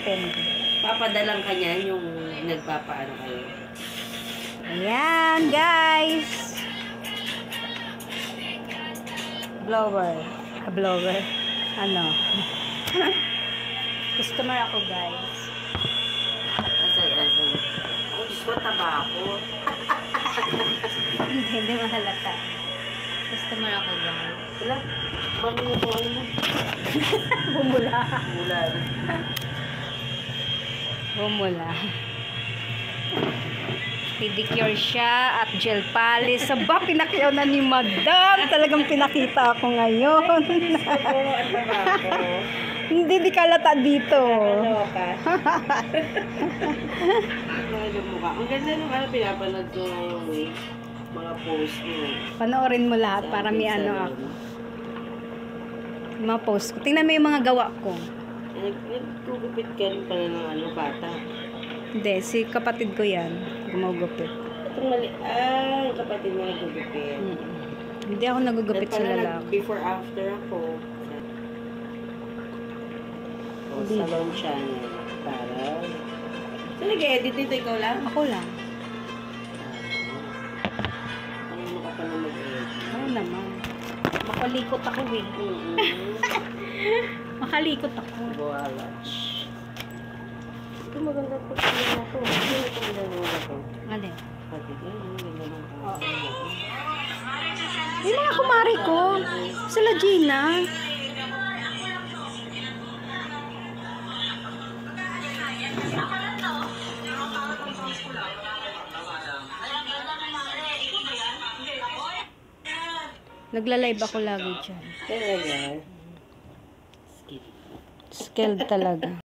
depende. Papadalang ka niyan yung nagpapaano kayo. Ayan, guys. Blower. Blower. Ano? Customer ako, guys. Asan. Ako, Diyos ko, taba ako. Hindi mahalata. Customer ako, guys. Wala. Bami na po ano mo. Bumula. Mula na. Bumula. Pedicure siya at gel polish. Saba, pinakyaw na ni Madam. Talagang pinakita ako ngayon. Ako, at taba ako. Hindi, di kalata dito. Ano ka? Ano mukha? Ang ganda nung pinapanood ko mga post mo. Panoorin mo lahat para may ano ako. Mga post ko. Tingnan mo yung mga gawa ko. Nagkugupit ka rin pala ng ano, bata. Hindi, si kapatid ko yan. Gumagupit. Itong mali. Ah, yung kapatid mo nagkugupit. Hindi ako nagugupit sa lalaki. Before after ako. O, salon channel. Para. So, nag-edit dito ikaw lang? Ako lang. Ano ka pa na mag-edit? Oo naman. Makalikot ako eh. Makalikot ako. Buwalach. Ito maganda po siya na ito. Ito maganda na ito. Alin? Pati ka, maganda na ito. Yung mga kumari ko. Sila Gina. Nagla-live ako lagi dyan. Talaga? Skilled talaga.